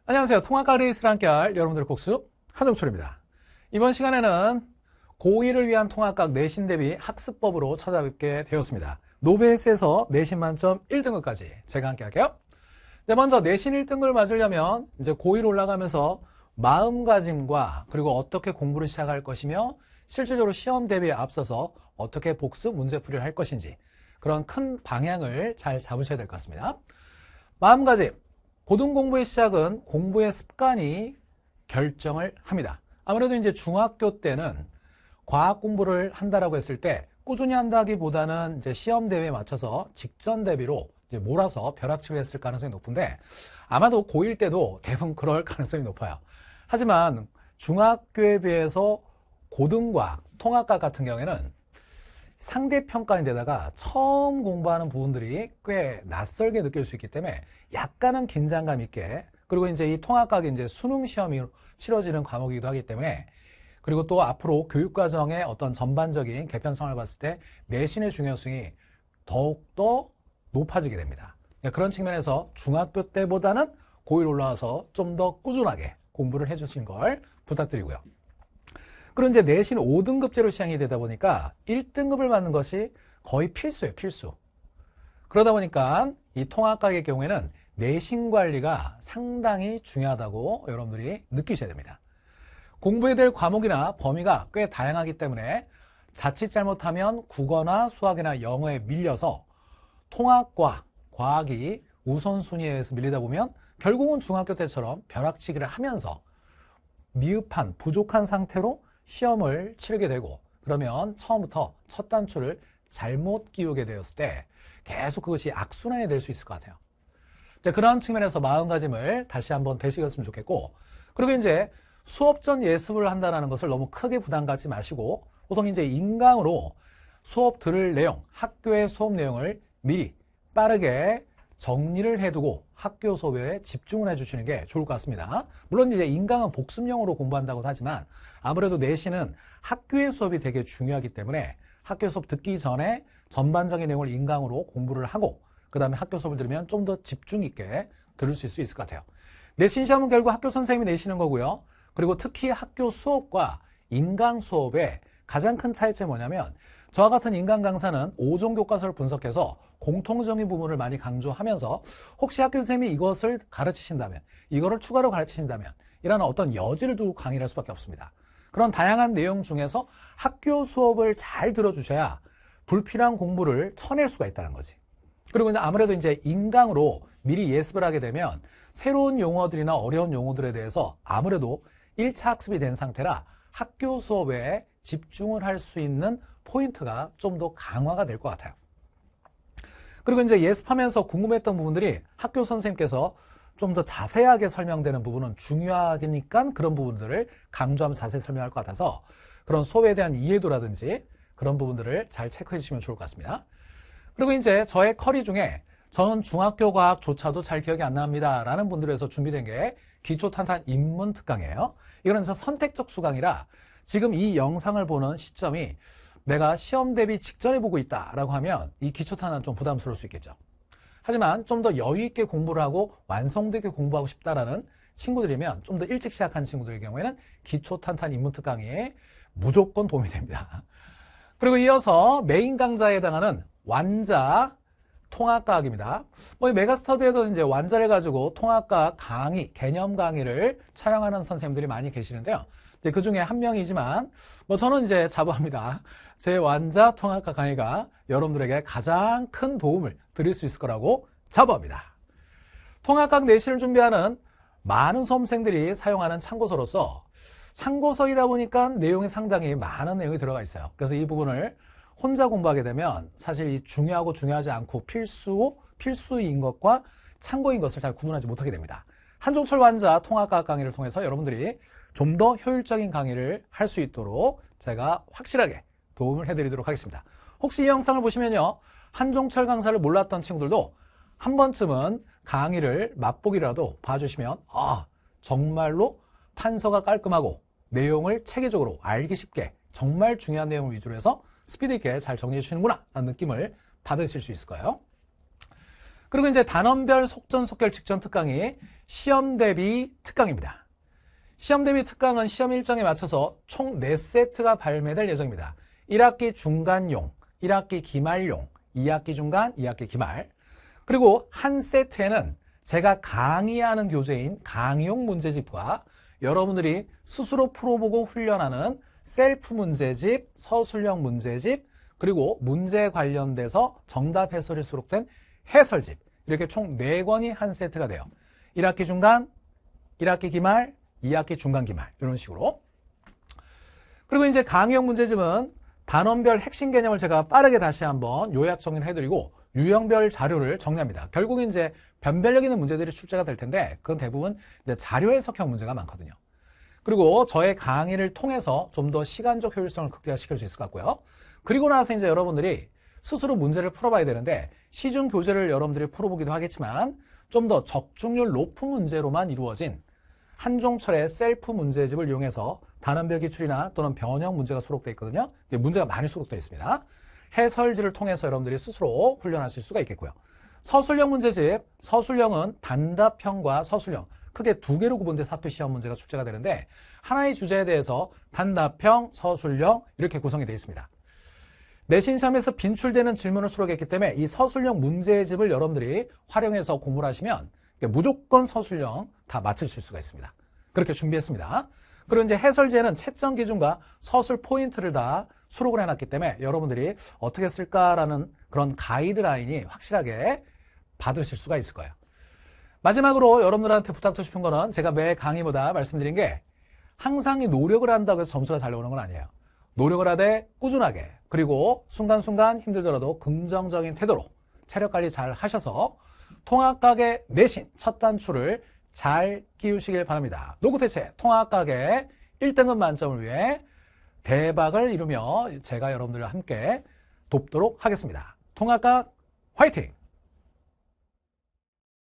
안녕하세요. 통합과 레이스를 함께할 여러분들의 국수 한종철입니다. 이번 시간에는 고1을 위한 통합각 내신 대비 학습법으로 찾아뵙게 되었습니다. 노베이스에서 내신 만점 1등급까지 제가 함께 할게요. 네, 먼저 내신 1등급을 맞으려면 이제 고1 올라가면서 마음가짐과 그리고 어떻게 공부를 시작할 것이며 실질적으로 시험 대비에 앞서서 어떻게 복습 문제풀이를 할 것인지 그런 큰 방향을 잘 잡으셔야 될 것 같습니다. 마음가짐. 고등공부의 시작은 공부의 습관이 결정을 합니다. 아무래도 이제 중학교 때는 과학 공부를 한다라고 했을 때 꾸준히 한다기보다는 이제 시험 대비에 맞춰서 직전 대비로 이제 몰아서 벼락치기를 했을 가능성이 높은데 아마도 고1 때도 대부분 그럴 가능성이 높아요. 하지만 중학교에 비해서 고등과학, 통합과학 같은 경우에는 상대평가인데다가 처음 공부하는 부분들이 꽤 낯설게 느낄 수 있기 때문에 약간은 긴장감 있게, 그리고 이제 이 통합과학이 이제 수능 시험이 치러지는 과목이기도 하기 때문에, 그리고 또 앞으로 교육과정의 어떤 전반적인 개편성을 봤을 때 내신의 중요성이 더욱더 높아지게 됩니다. 그런 측면에서 중학교 때보다는 고1 올라와서 좀 더 꾸준하게 공부를 해주신 걸 부탁드리고요. 그리고 이제 내신 5등급제로 시행이 되다 보니까 1등급을 받는 것이 거의 필수예요, 필수. 그러다 보니까 이 통합과학의 경우에는 내신 관리가 상당히 중요하다고 여러분들이 느끼셔야 됩니다. 공부해야 될 과목이나 범위가 꽤 다양하기 때문에 자칫 잘못하면 국어나 수학이나 영어에 밀려서 통합과 과학이 우선순위에 의해서 밀리다 보면 결국은 중학교 때처럼 벼락치기를 하면서 미흡한, 부족한 상태로 시험을 치르게 되고, 그러면 처음부터 첫 단추를 잘못 끼우게 되었을 때 계속 그것이 악순환이 될 수 있을 것 같아요. 그러한 측면에서 마음가짐을 다시 한번 되시겠으면 좋겠고, 그리고 이제 수업 전 예습을 한다는 것을 너무 크게 부담 갖지 마시고, 보통 이제 인강으로 수업 들을 내용, 학교의 수업 내용을 미리 빠르게 정리를 해두고 학교 수업에 집중을 해주시는 게 좋을 것 같습니다. 물론 이제 인강은 복습용으로 공부한다고 하지만 아무래도 내신은 학교의 수업이 되게 중요하기 때문에 학교 수업 듣기 전에 전반적인 내용을 인강으로 공부를 하고 그 다음에 학교 수업을 들으면 좀 더 집중 있게 들을 수 있을 것 같아요. 내신 시험은 결국 학교 선생님이 내시는 거고요. 그리고 특히 학교 수업과 인강 수업의 가장 큰 차이점이 뭐냐면 저와 같은 인강 강사는 5종 교과서를 분석해서 공통적인 부분을 많이 강조하면서 혹시 학교 선생님이 이것을 가르치신다면, 이거를 추가로 가르치신다면 이런 어떤 여지를 두고 강의를 할 수밖에 없습니다. 그런 다양한 내용 중에서 학교 수업을 잘 들어주셔야 불필요한 공부를 쳐낼 수가 있다는 거지. 그리고 아무래도 이제 인강으로 미리 예습을 하게 되면 새로운 용어들이나 어려운 용어들에 대해서 아무래도 1차 학습이 된 상태라 학교 수업에 집중을 할 수 있는 포인트가 좀 더 강화가 될 것 같아요. 그리고 이제 예습하면서 궁금했던 부분들이 학교 선생님께서 좀 더 자세하게 설명되는 부분은 중요하니까 그런 부분들을 강조하면 자세히 설명할 것 같아서 그런 수업에 대한 이해도라든지 그런 부분들을 잘 체크해 주시면 좋을 것 같습니다. 그리고 이제 저의 커리 중에 저는 중학교 과학조차도 잘 기억이 안 납니다 라는 분들에서 준비된 게 기초탄탄 입문 특강이에요. 이거는 선택적 수강이라 지금 이 영상을 보는 시점이 내가 시험 대비 직전에 보고 있다라고 하면 이 기초탄탄은 좀 부담스러울 수 있겠죠. 하지만 좀 더 여유 있게 공부를 하고 완성되게 공부하고 싶다라는 친구들이면 좀 더 일찍 시작한 친구들의 경우에는 기초탄탄 입문 특강이 무조건 도움이 됩니다. 그리고 이어서 메인 강좌에 해당하는 완자 통합과학입니다. 이 메가스터디에도 이제 완자를 가지고 통합과학 강의, 개념 강의를 촬영하는 선생님들이 많이 계시는데요. 그 중에 한 명이지만 저는 이제 자부합니다. 제 완자 통합과학 강의가 여러분들에게 가장 큰 도움을 드릴 수 있을 거라고 자부합니다. 통합과학 내신을 준비하는 많은 수험생들이 사용하는 참고서로서 참고서이다 보니까 내용이 상당히 많은 내용이 들어가 있어요. 그래서 이 부분을 혼자 공부하게 되면 사실 이 중요하고 중요하지 않고 필수인 것과 참고인 것을 잘 구분하지 못하게 됩니다. 한종철 완자 통합과학 강의를 통해서 여러분들이 좀 더 효율적인 강의를 할 수 있도록 제가 확실하게 도움을 해드리도록 하겠습니다. 혹시 이 영상을 보시면요, 한종철 강사를 몰랐던 친구들도 한 번쯤은 강의를 맛보기라도 봐주시면 정말로 판서가 깔끔하고 내용을 체계적으로 알기 쉽게 정말 중요한 내용을 위주로 해서 스피드 있게 잘 정리해 주시는구나 라는 느낌을 받으실 수 있을 거예요. 그리고 이제 단원별 속전속결 직전 특강이 시험 대비 특강입니다. 시험 대비 특강은 시험 일정에 맞춰서 총 4세트가 발매될 예정입니다. 1학기 중간용, 1학기 기말용, 2학기 중간, 2학기 기말. 그리고 한 세트에는 제가 강의하는 교재인 강의용 문제집과 여러분들이 스스로 풀어보고 훈련하는 셀프 문제집, 서술형 문제집, 그리고 문제 관련돼서 정답 해설이 수록된 해설집, 이렇게 총 4권이 한 세트가 돼요. 1학기 중간, 1학기 기말, 2학기 중간 기말, 이런 식으로. 그리고 이제 강의형 문제집은 단원별 핵심 개념을 제가 빠르게 다시 한번 요약 정리를 해드리고 유형별 자료를 정리합니다. 결국 이제 변별력 있는 문제들이 출제가 될 텐데 그건 대부분 이제 자료 해석형 문제가 많거든요. 그리고 저의 강의를 통해서 좀 더 시간적 효율성을 극대화시킬 수 있을 것 같고요. 그리고 나서 이제 여러분들이 스스로 문제를 풀어봐야 되는데 시중 교재를 여러분들이 풀어보기도 하겠지만 좀 더 적중률 높은 문제로만 이루어진 한종철의 셀프 문제집을 이용해서 단원별 기출이나 또는 변형 문제가 수록되어 있거든요. 문제가 많이 수록되어 있습니다. 해설지를 통해서 여러분들이 스스로 훈련하실 수가 있겠고요. 서술형 문제집, 서술형은 단답형과 서술형, 크게 2개로 구분돼서 학교 시험 문제가 출제가 되는데 하나의 주제에 대해서 단답형, 서술형 이렇게 구성이 되어 있습니다. 내신 시험에서 빈출되는 질문을 수록했기 때문에 이 서술형 문제집을 여러분들이 활용해서 공부를 하시면 무조건 서술형 다 맞추실 수가 있습니다. 그렇게 준비했습니다. 그리고 이제 해설지에는 채점 기준과 서술 포인트를 다 수록을 해놨기 때문에 여러분들이 어떻게 쓸까라는 그런 가이드라인이 확실하게 받으실 수가 있을 거예요. 마지막으로 여러분들한테 부탁드리고 싶은 거는 제가 매 강의보다 말씀드린 게 항상 이 노력을 한다고 해서 점수가 잘 나오는 건 아니에요. 노력을 하되 꾸준하게 그리고 순간순간 힘들더라도 긍정적인 태도로 체력 관리 잘 하셔서 통합과계 내신 첫 단추를 잘 끼우시길 바랍니다. 노구대체 통합과계 1등급 만점을 위해 대박을 이루며 제가 여러분들과 함께 돕도록 하겠습니다. 통합과 화이팅!